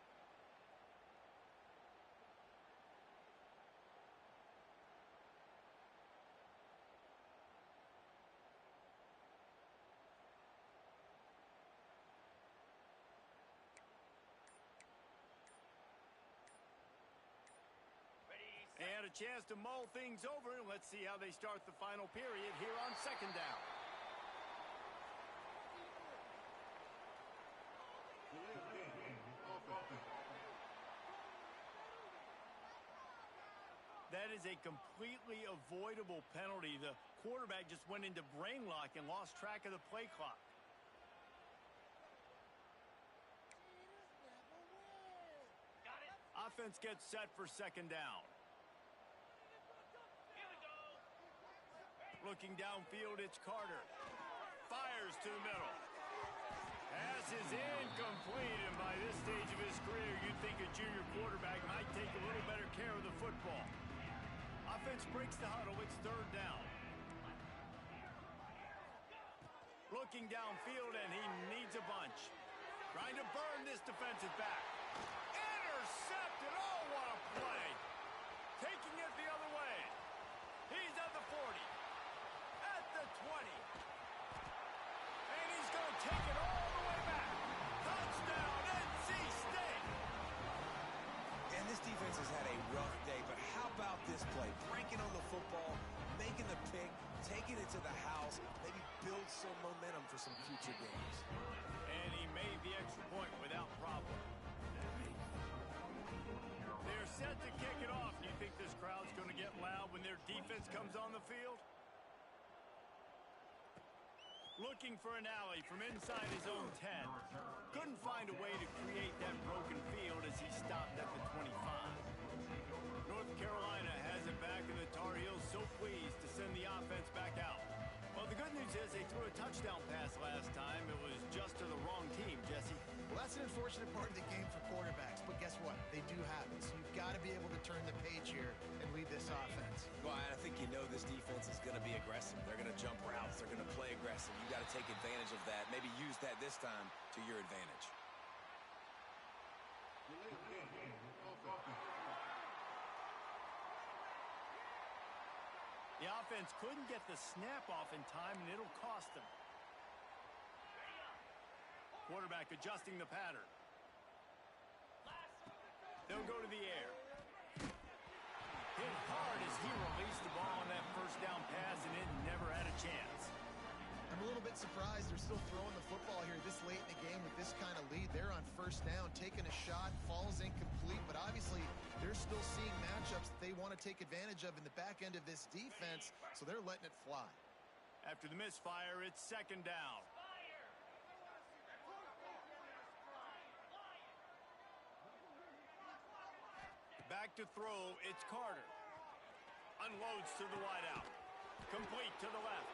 Speaker 1: And a chance to mull things over. Let's see how they start the final period here on 2nd down. That is a completely avoidable penalty. The quarterback just went into brain lock and lost track of the play clock. Offense gets set for 2nd down. Looking downfield, it's Carter. Fires to the middle. Pass is incomplete, and by this stage of his career, you'd think a junior quarterback might take a little better care of the football. Offense breaks the huddle. It's 3rd down. Looking downfield, and he needs a bunch. Trying to burn this defensive back. Intercepted. Oh, what a play. Taking it the other way. He's at the 40. At the 20. And he's going to take it all the way back. Touchdown, NC State.
Speaker 2: And this defense has had a rough day, but how about this play? Breaking on the football, making the pick, taking it to the house, maybe build some momentum for some future games.
Speaker 1: And he made the extra point without problem. They're set to kick it off. Do you think this crowd's going to get loud when their defense comes on the field? Looking for an alley from inside his own 10. Couldn't find a way to create that broken field as he stopped at the 25. North Carolina has it back, and the Tar Heels so pleased to send the offense back out. Well, the good news is they threw a touchdown pass last time. It was just to the wrong team, Jesse.
Speaker 3: Well, that's an unfortunate part of the game for quarterbacks, but guess what? They do have it, so you've got to be able to turn the page here and lead this offense.
Speaker 2: Well, I think you know this defense is going to be aggressive. They're going to jump routes. They're going to play aggressive. You got to take advantage of that. Maybe use that this time to your advantage.
Speaker 1: The offense couldn't get the snap off in time, and it'll cost them. Quarterback adjusting the pattern. They'll go to the air. Hit hard as chance.
Speaker 3: I'm a little bit surprised they're still throwing the football here this late in the game with this kind of lead. They're on first down, taking a shot, falls incomplete, but obviously they're still seeing matchups that they want to take advantage of in the back end of this defense, so they're letting it fly.
Speaker 1: After the misfire, it's second down. Back to throw, it's Carter. Unloads to the wideout. Complete to the left.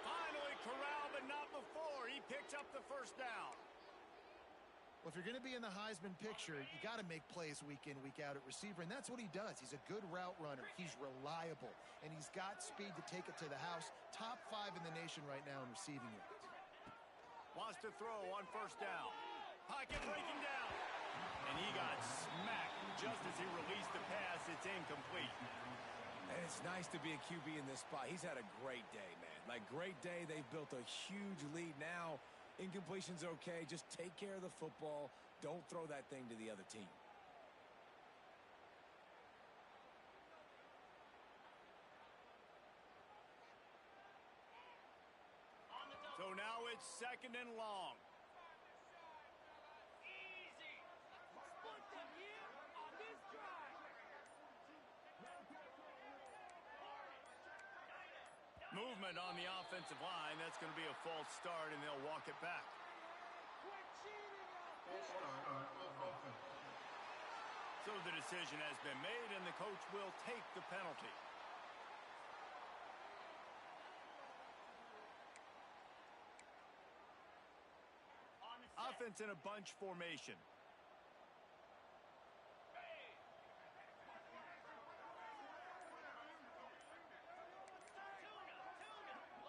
Speaker 1: Finally corralled, but not before. He picks up the first down.
Speaker 3: Well, if you're going to be in the Heisman picture, you got to make plays week in, week out at receiver, and that's what he does. He's a good route runner. He's reliable, and he's got speed to take it to the house. Top 5 in the nation right now in receiving yards.
Speaker 1: Wants to throw on first down. Pocket breaking down. And he got smacked just as he released the pass. It's incomplete.
Speaker 2: And it's nice to be a QB in this spot. He's had a great day, man. Like, great day. They've built a huge lead now. Incompletion's okay. Just take care of the football. Don't throw that thing to the other team.
Speaker 1: So now it's second and long. Movement on the offensive line. That's going to be a false start, and they'll walk it back. So the decision has been made, and the coach will take the penalty. Offense in a bunch formation.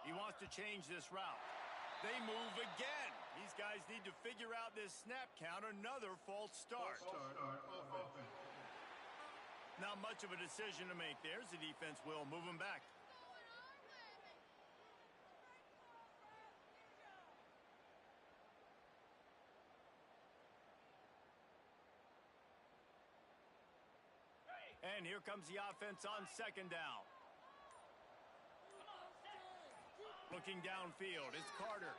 Speaker 1: He wants to change this route. They move again. These guys need to figure out this snap count. Another false start. Not much of a decision to make there. The defense will move him back. And here comes the offense on second down. Looking downfield, it's Carter.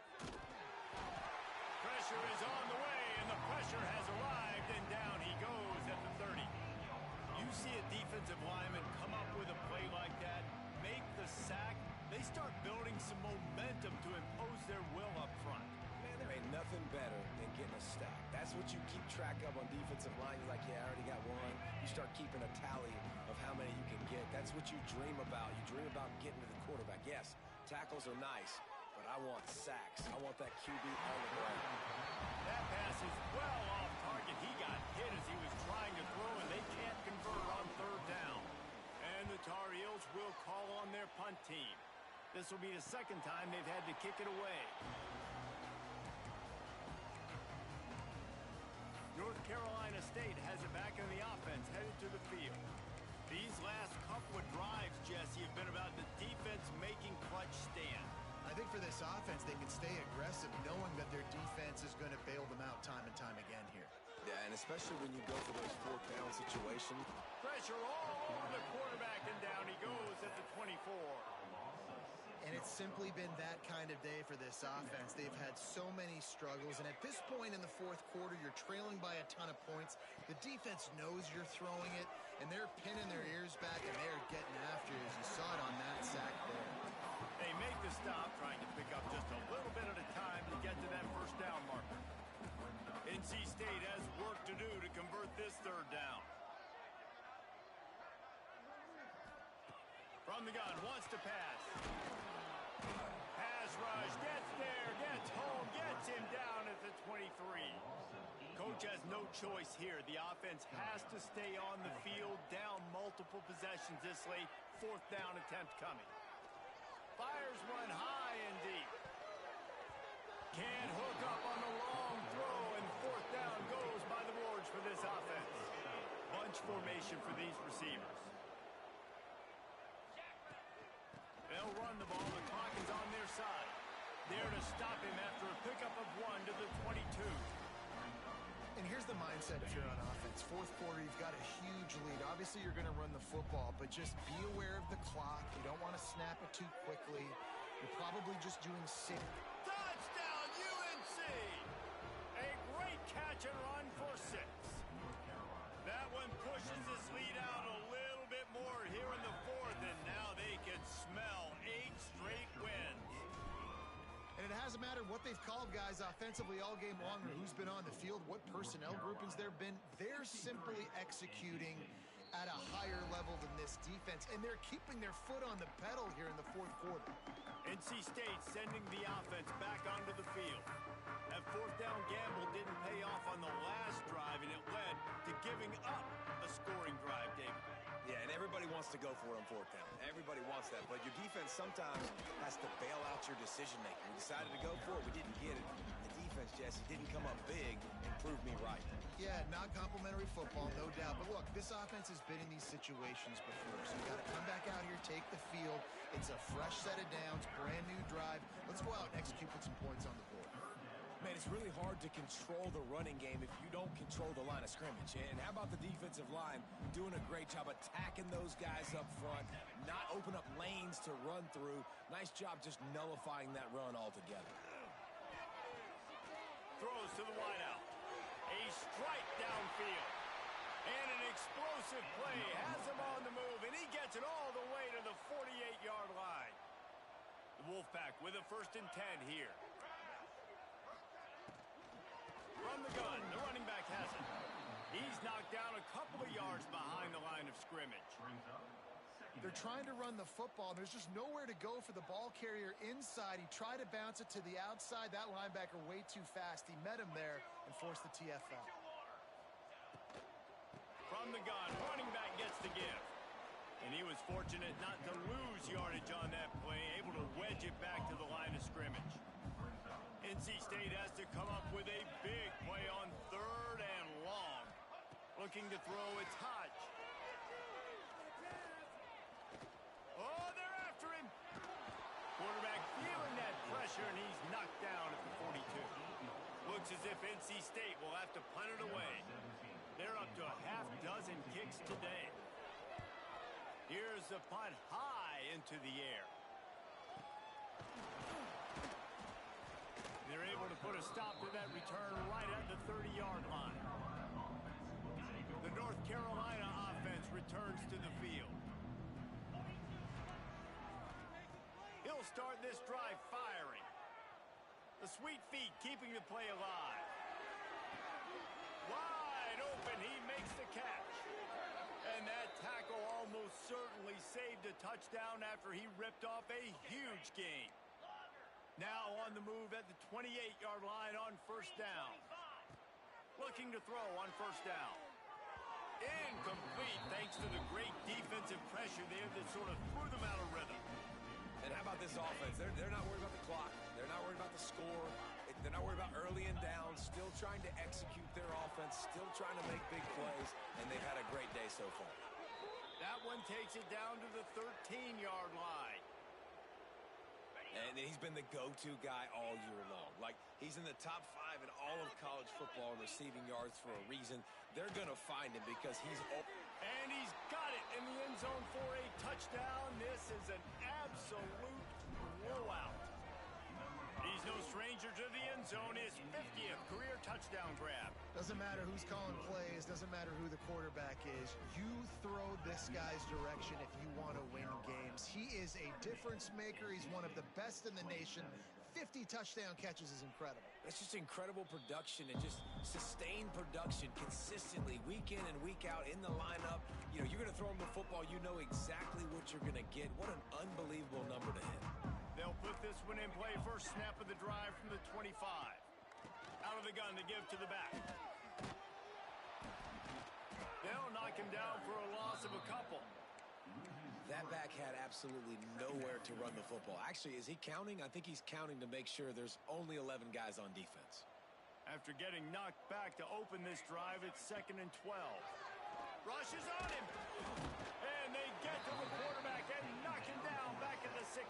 Speaker 1: Pressure is on the way, and the pressure has arrived, and down he goes at the 30. You see a defensive lineman come up with a play like that, make the sack, they start building some momentum to impose their will up front.
Speaker 2: Man, there ain't nothing better than getting a stack. That's what you keep track of on defensive line. You're like, yeah, I already got one. You start keeping a tally of how many you can get. That's what you dream about. You dream about getting to the quarterback. Yes, tackles are nice, but I want sacks. I want that QB on the ground.
Speaker 1: That pass is well off target. He got hit as he was trying to throw, and they can't convert on third down. And the Tar Heels will call on their punt team. This will be the second time they've had to kick it away. North Carolina State has it back on the offense, headed to the field. These last couple of drives, Jesse, have been about the defense making clutch stand.
Speaker 3: I think for this offense, they can stay aggressive knowing that their defense is going to bail them out time and time again here.
Speaker 2: Yeah, and especially when you go for those fourth-down situations.
Speaker 1: Pressure all over the quarterback, and down he goes at the 24.
Speaker 3: And it's simply been that kind of day for this offense. They've had so many struggles, and at this point in the fourth quarter, you're trailing by a ton of points. The defense knows you're throwing it, and they're pinning their ears back, and they're getting after it, as you saw it on that sack there.
Speaker 1: They make the stop, trying to pick up just a little bit at a time to get to that first down marker. NC State has work to do to convert this third down. From the gun, wants to pass. Pass rush, gets there, gets home, gets him down at the 23. Coach has no choice here. The offense has to stay on the field, down multiple possessions this late. Fourth down attempt coming. Fires one high and deep. Can't hook up on the long throw, and fourth down goes by the boards for this offense. Bunch formation for these receivers. They'll run the ball. The clock is on their side. There to stop him after a pickup of 1 to the 22.
Speaker 3: And here's the mindset if you're on offense. Fourth quarter, you've got a huge lead. Obviously, you're going to run the football, but just be aware of the clock. You don't want to snap it too quickly. You're probably just doing sick.
Speaker 1: Touchdown, UNC! A great catch and run for 6. That one pushes this lead out a little bit more here in the 4th, and now they can smell 8 straight wins.
Speaker 3: And it hasn't mattered what they've called guys offensively all game long or who's been on the field, what personnel groupings there have been. They're simply executing at a higher level than this defense, and they're keeping their foot on the pedal here in the 4th quarter.
Speaker 1: NC State sending the offense back onto the field. That 4th down gamble didn't pay off on the last drive, and it led to giving up a scoring drive, David.
Speaker 2: Yeah, and everybody wants to go for it on 4th down. Everybody wants that, but your defense sometimes has to bail out your decision-making. We decided to go for it. We didn't get it. The defense, Jesse, didn't come up big and prove me right.
Speaker 3: Yeah, not complimentary football, no doubt. But look, this offense has been in these situations before, so you got to come back out here, take the field. It's a fresh set of downs, brand new drive. Let's go out and execute, put some points on the board.
Speaker 2: Man, it's really hard to control the running game if you don't control the line of scrimmage. And how about the defensive line doing a great job attacking those guys up front, not open up lanes to run through. Nice job just nullifying that run altogether.
Speaker 1: Throws to the wideout. A strike downfield. And an explosive play has him on the move, and he gets it all the way to the 48-yard line. The Wolfpack with a 1st and 10 here. From the gun, the running back has it. He's knocked down a couple of yards behind the line of scrimmage.
Speaker 3: They're trying to run the football. There's just nowhere to go for the ball carrier inside. He tried to bounce it to the outside. That linebacker way too fast. He met him there and forced the TFL.
Speaker 1: From the gun, running back gets the give. And he was fortunate not to lose yardage on that play, able to wedge it back to the line of scrimmage. NC State has to come up with a big play on 3rd and long. Looking to throw, it's Hodge. Oh, they're after him. Quarterback feeling that pressure, and he's knocked down at the 42. Looks as if NC State will have to punt it away. They're up to a half dozen kicks today. Here's the punt high into the air. They're able to put a stop to that return right at the 30-yard line. The North Carolina offense returns to the field. He'll start this drive firing. The sweet feet keeping the play alive. Wide open, he makes the catch. And that tackle almost certainly saved a touchdown after he ripped off a huge gain. Now on the move at the 28-yard line on 1st down. Looking to throw on 1st down. Incomplete thanks to the great defensive pressure there that sort of threw them out of rhythm.
Speaker 2: And how about this offense? They're not worried about the clock. They're not worried about the score. They're not worried about early and down. Still trying to execute their offense. Still trying to make big plays. And they've had a great day so far.
Speaker 1: That one takes it down to the 13-yard line.
Speaker 2: And he's been the go-to guy all year long. Like, he's in the top 5 in all of college football in receiving yards for a reason. They're going to find him because he's...
Speaker 1: And he's got it in the end zone for a touchdown. This is an absolute blowout. He's no stranger to the end zone. His 50th career touchdown grab.
Speaker 3: Doesn't matter who's calling plays. Doesn't matter who the quarterback is. You throw this guy's direction if you want to win games. He is a difference maker. He's one of the best in the nation. 50 touchdown catches is incredible.
Speaker 2: It's just incredible production and just sustained production consistently week in and week out in the lineup. You know, you're going to throw him the football. You know exactly what you're going to get. What an unbelievable number to hit.
Speaker 1: They'll put this one in play. First snap of the drive from the 25. Out of the gun to give to the back. They'll knock him down for a loss of a couple.
Speaker 2: That back had absolutely nowhere to run the football. Actually, is he counting? I think he's counting to make sure there's only 11 guys on defense.
Speaker 1: After getting knocked back to open this drive, it's 2nd and 12. Rush is on him. And they get to the quarterback and knock him down back at the 16.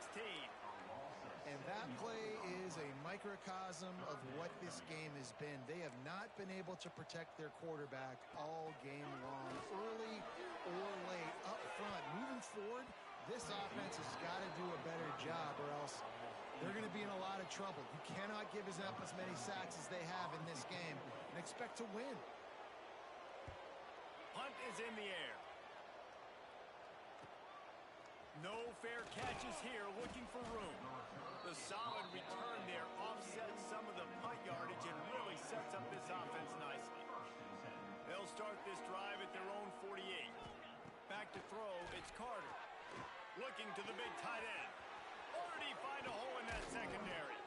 Speaker 3: And that play is a microcosm of what this game has been. They have not been able to protect their quarterback all game long, early or late, up front. Moving forward, this offense has got to do a better job, or else they're going to be in a lot of trouble. You cannot give up as many sacks as they have in this game and expect to win.
Speaker 1: Punt is in the air. No fair catches here, looking for room. The solid return there offsets some of the punt yardage and really sets up this offense nicely. They'll start this drive at their own 48. Back to throw, it's Carter. Looking to the big tight end. Or did he find a hole in that secondary?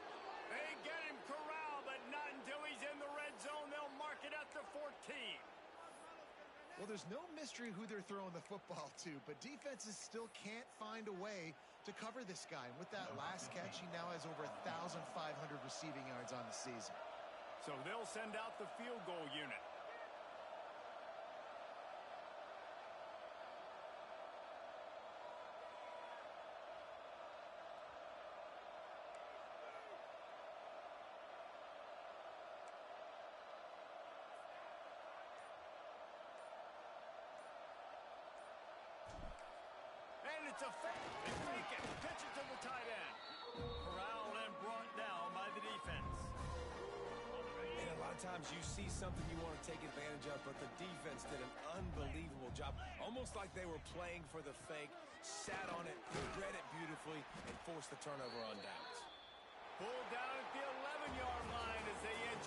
Speaker 1: They get him corralled, but not until he's in the red zone. They'll mark it at the 14.
Speaker 3: Well, there's no mystery who they're throwing the football to, but defenses still can't find a way to cover this guy. And with that last catch, he now has over 1,500 receiving yards on the season.
Speaker 1: So they'll send out the field goal unit. It's a fake. They fake it. Pitch it to the tight end. Corralled and brought down by the defense.
Speaker 2: And a lot of times you see something you want to take advantage of, but the defense did an unbelievable job. Almost like they were playing for the fake, sat on it, read it beautifully, and forced the turnover on downs.
Speaker 1: Pulled down at the 11-yard line as they edge